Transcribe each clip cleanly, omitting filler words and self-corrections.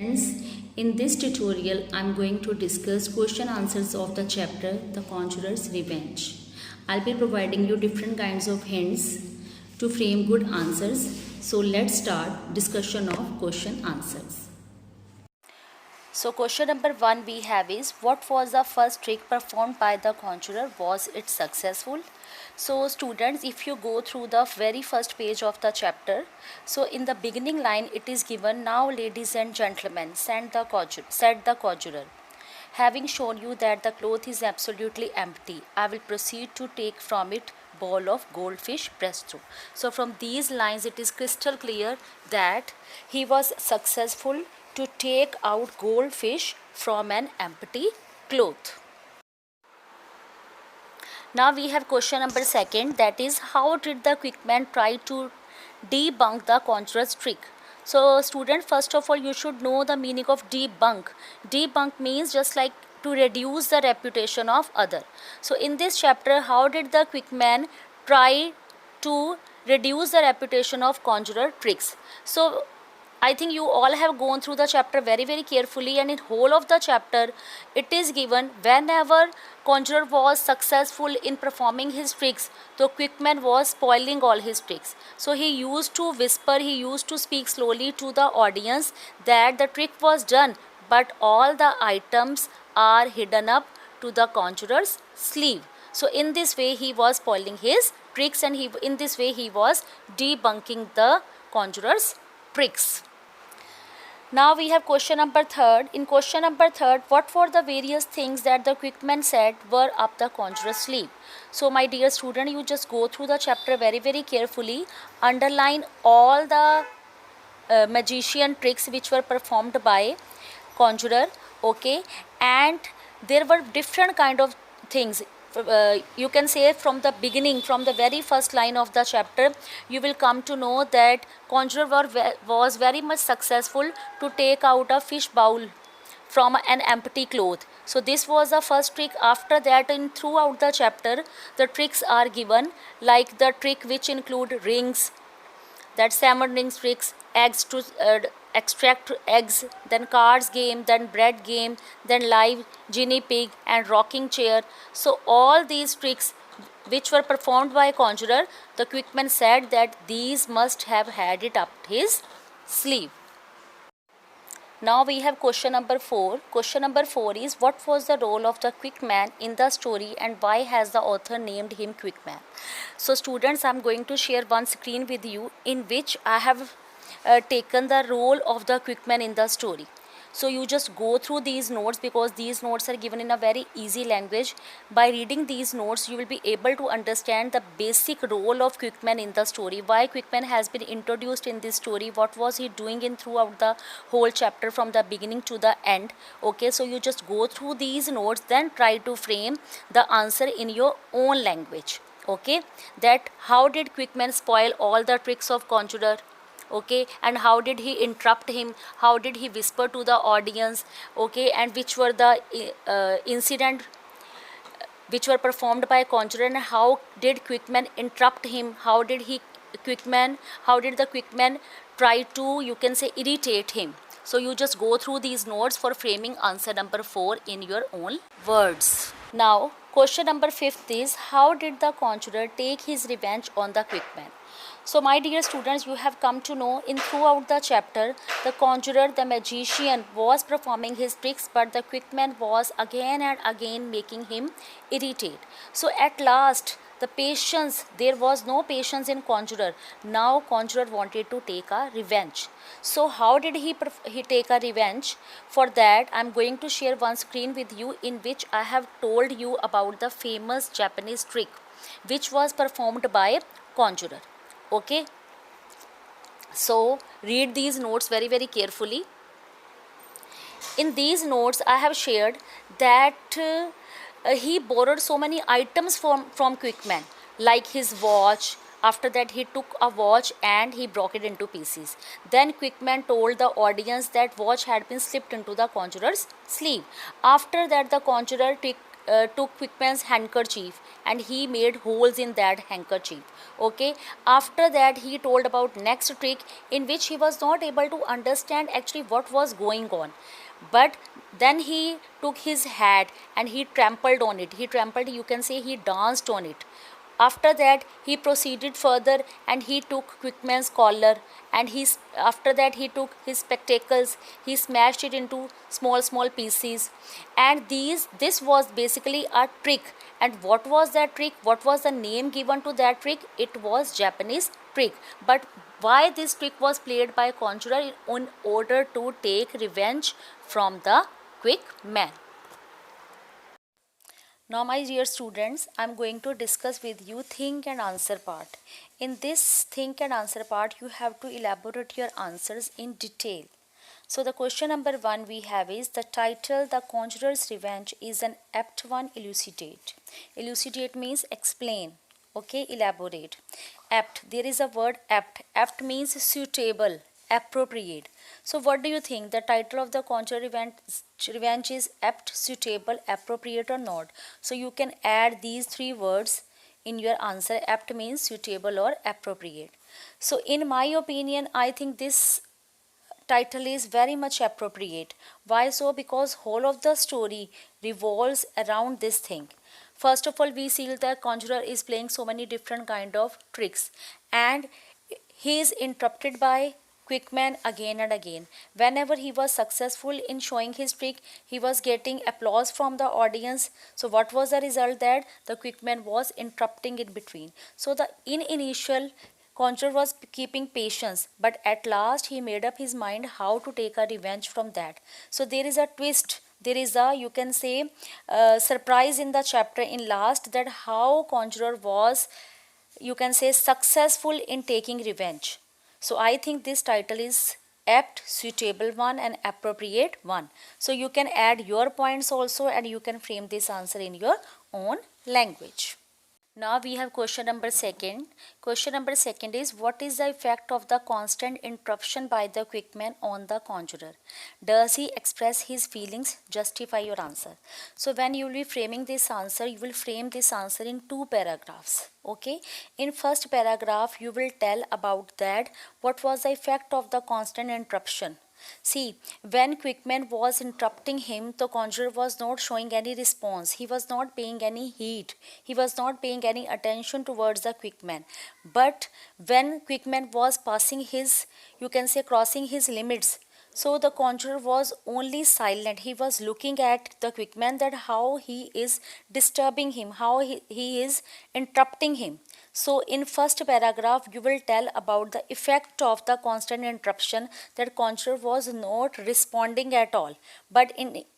Friends, in this tutorial I'm going to discuss question answers of the chapter The Conjurer's Revenge. I'll be providing you different kinds of hints to frame good answers. So let's start discussion of question answers. So question number 1 we have is, what was the first trick performed by the conjurer? Was it successful? So students, if you go through the very first page of the chapter, so in the beginning line it is given, now ladies and gentlemen, said the conjurer. Having shown you that the cloth is absolutely empty, I will proceed to take from it bowl of goldfish presto. So from these lines it is crystal clear that he was successful to take out goldfish from an empty cloth. Now we have question number 2, that is, how did the quick man try to debunk the conjurer's trick? So student, first of all you should know the meaning of debunk. Debunk means just like to reduce the reputation of other. So in this chapter, how did the quick man try to reduce the reputation of conjurer tricks? So I think you all have gone through the chapter very carefully, and in whole of the chapter it is given whenever conjurer was successful in performing his tricks, the quickman was spoiling all his tricks. So he used to whisper, he used to speak slowly to the audience that the trick was done, but all the items are hidden up to the conjurer's sleeve. So in this way he was spoiling his tricks, and in this way he was debunking the conjurer's tricks. Now we have question number 3. In question number 3, what were the various things that the quickman said were up the conjurer's sleeve? So my dear student, you just go through the chapter very carefully, underline all the magician tricks which were performed by conjurer, okay, and there were different kind of things. You can say from the beginning, from the very first line of the chapter, you will come to know that conjurer was very much successful to take out a fish bowl from an empty cloth. So this was the first trick. After that, in throughout the chapter, the tricks are given, like the trick which include rings, that 7 rings tricks, eggs to extract eggs, then cards game, then bread game, then live guinea pig and rocking chair. So all these tricks which were performed by a conjurer, the quickman said that these must have had it up his sleeve. Now we have question number 4. Question number 4 is, what was the role of the quickman in the story and why has the author named him quickman? So students, I am going to share one screen with you in which I have taken the role of the quickman in the story. So you just go through these notes, because these notes are given in a very easy language. By reading these notes, you will be able to understand the basic role of quickman in the story, why quickman has been introduced in this story, what was he doing in throughout the whole chapter from the beginning to the end. Okay, so you just go through these notes, then try to frame the answer in your own language. Okay, that how did quickman spoil all the tricks of conjurer? Okay, and how did he interrupt him, how did he whisper to the audience, okay, and which were the incident which were performed by conjurer, and how did quickman interrupt him, how did the quickman try to, you can say, irritate him. So you just go through these notes for framing answer number 4 in your own words. Now question number 5 is, how did the conjurer take his revenge on the quickman? So my dear students, you have come to know in throughout the chapter, the conjurer, the magician, was performing his tricks, but the quickman was again and again making him irritate. So at last, there was no patience in conjurer. Now conjurer wanted to take a revenge. So how did he take a revenge? For that, I am going to share one screen with you in which I have told you about the famous Japanese trick which was performed by conjurer. Okay, so read these notes very carefully. In these notes I have shared that he borrowed so many items from quickman, like his watch. After that, he took a watch and he broke it into pieces. Then quickman told the audience that watch had been slipped into the conjurer's sleeve. After that, the conjurer took Quickman's handkerchief and he made holes in that handkerchief. Okay, after that he told about next trick in which he was not able to understand actually what was going on, but then he took his hat and he trampled on it. He trampled, you can say he danced on it. After that he proceeded further and he took Quickman's collar, and after that he took his spectacles, he smashed it into small pieces, and this was basically a trick. And what was that trick? What was the name given to that trick? It was Japanese trick. But why this trick was played by conjurer? In order to take revenge from the Quick Man. Now my dear students, I am going to discuss with you think and answer part. In this think and answer part, you have to elaborate your answers in detail. So the question number 1 we have is the title The Conjurer's Revenge is an apt one. Elucidate. Elucidate means explain. Okay, elaborate. Apt, there is a word apt. Apt means suitable, appropriate. So what do you think? The title of the Conjurer Revenge is apt, suitable, appropriate or not? So you can add these 3 words in your answer. Apt means suitable or appropriate. So in my opinion, I think this title is very much appropriate. Why so? Because whole of the story revolves around this thing. First of all, we see the conjurer is playing so many different kind of tricks, and he is interrupted by Quickman again and again. Whenever he was successful in showing his trick, he was getting applause from the audience. So what was the result? That the Quickman was interrupting in between. So the initial conjurer was keeping patience, but at last he made up his mind how to take a revenge from that. So there is a twist, there is a, you can say, surprise in the chapter in last, that how conjurer was, you can say, successful in taking revenge. So I think this title is apt, suitable one and appropriate one. So you can add your points also and you can frame this answer in your own language. Now we have question number 2. Question number 2 is, what is the effect of the constant interruption by the Quickman on the conjurer? Does he express his feelings? Justify your answer. So when you will be framing this answer, you will frame this answer in 2 paragraphs. Okay. In first paragraph, you will tell about that what was the effect of the constant interruption. See, when Quickman was interrupting him, the conjurer was not showing any response. He was not paying any heed. He was not paying any attention towards the Quickman. But when Quickman was passing his, you can say, crossing his limits, so the conjurer was only silent. He was looking at the Quickman, that how he is disturbing him, how he is interrupting him. So in first paragraph, you will tell about the effect of the constant interruption, that conjurer was not responding at all, but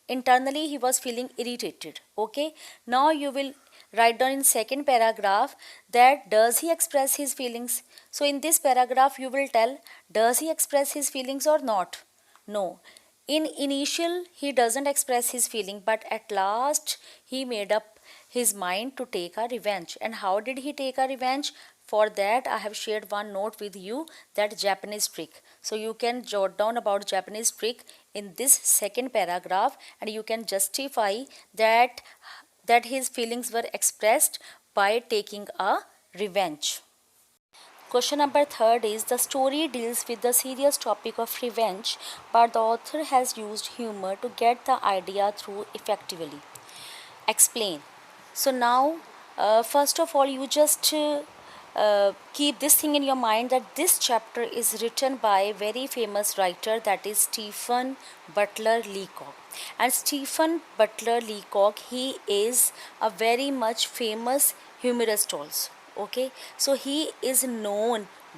internally he was feeling irritated. Okay. Now you will write down in second paragraph that does he express his feelings. So in this paragraph, you will tell, does he express his feelings or not? No. In initial, he doesn't express his feeling, but at last he made up his mind to take a revenge. And how did he take a revenge? For that, I have shared one note with you, that Japanese trick. So you can jot down about Japanese trick in this second paragraph, and you can justify that his feelings were expressed by taking a revenge. Question number 3 is, the story deals with the serious topic of revenge, but the author has used humor to get the idea through effectively. Explain. So now, first of all, you just keep this thing in your mind, that this chapter is written by a very famous writer, that is Stephen Butler Leacock. And Stephen Butler Leacock, he is a very much famous humorist also. Okay, so he is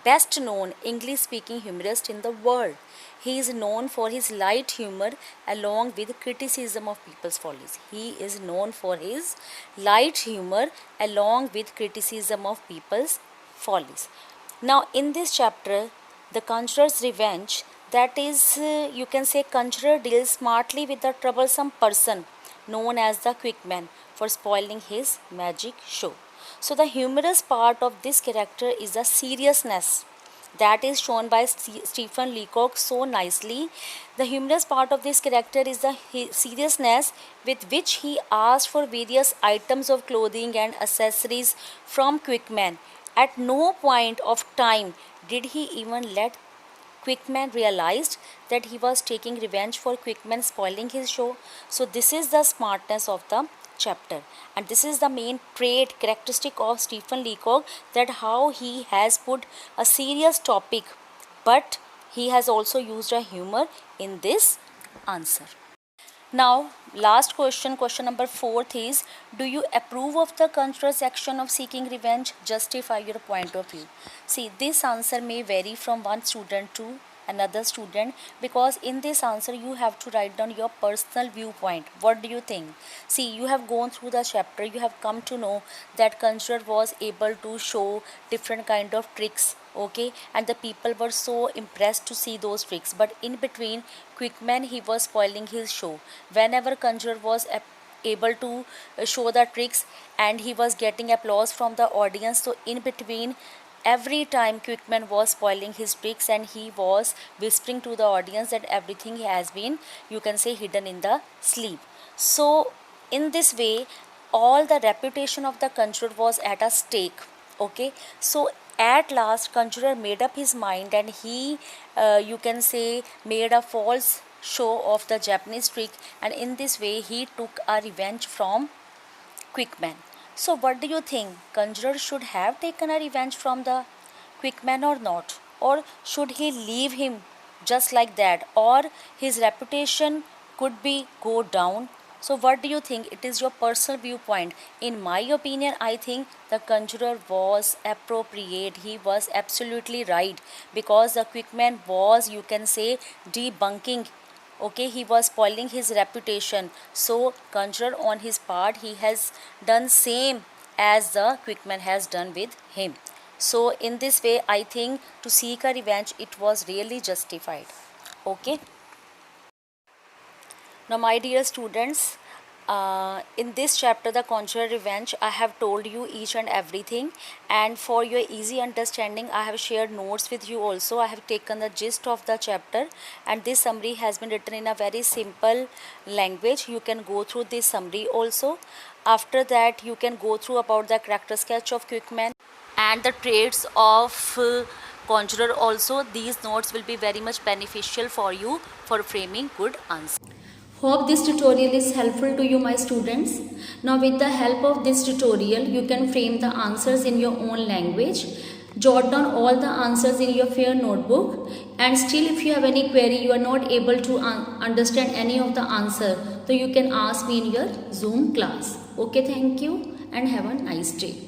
best known English speaking humorist in the world. He is known for his light humor along with criticism of people's follies. He is known for his light humor along with criticism of people's follies. Now in this chapter, The Conjurer's Revenge, that is, you can say, conjurer deals smartly with the troublesome person known as the Quickman for spoiling his magic show. So the humorous part of this character is the seriousness that is shown by Stephen Leacock so nicely. The humorous part of this character is the seriousness with which he asked for various items of clothing and accessories from Quickman. At no point of time did he even let Quickman realized that he was taking revenge for Quickman spoiling his show. So this is the smartness of the chapter, and this is the main trait characteristic of Stephen Leacock, that how he has put a serious topic but he has also used a humor in this answer. Now, last question, question number 4 is, do you approve of the conjurer's action of seeking revenge? Justify your point of view. See, this answer may vary from one student to another student, because in this answer you have to write down your personal viewpoint. What do you think? See, you have gone through the chapter, you have come to know that conjurer was able to show different kind of tricks, okay, and the people were so impressed to see those tricks, but in between Quickman, he was spoiling his show. Whenever conjurer was able to show the tricks and he was getting applause from the audience, so in between every time Quickman was spoiling his tricks and he was whispering to the audience that everything has been, you can say, hidden in the sleeve. So in this way all the reputation of the conjurer was at a stake, okay. So at last conjurer made up his mind and he you can say made a false show of the Japanese trick, and in this way he took a revenge from Quickman. So what do you think? Conjurer should have taken a revenge from the Quickman or not? Or should he leave him just like that? Or his reputation could be go down? So what do you think? It is your personal viewpoint. In my opinion, I think the conjurer was appropriate. He was absolutely right, because the Quickman was, you can say, debunking, okay, he was spoiling his reputation. So conjurer on his part, he has done same as the Quickman has done with him. So in this way I think to seek a revenge, it was really justified, okay. Now my dear students, in this chapter, the Conjurer Revenge, I have told you each and everything, and for your easy understanding I have shared notes with you also. I have taken the gist of the chapter, and this summary has been written in a very simple language. You can go through this summary also. After that you can go through about the character sketch of Quickman and the traits of Conjurer also. These notes will be very much beneficial for you for framing good answers. Hope this tutorial is helpful to you, my students. Now with the help of this tutorial, you can frame the answers in your own language. Jot down all the answers in your fair notebook, and still if you have any query, you are not able to understand any of the answer, so you can ask me in your Zoom class. Okay, thank you and have a nice day.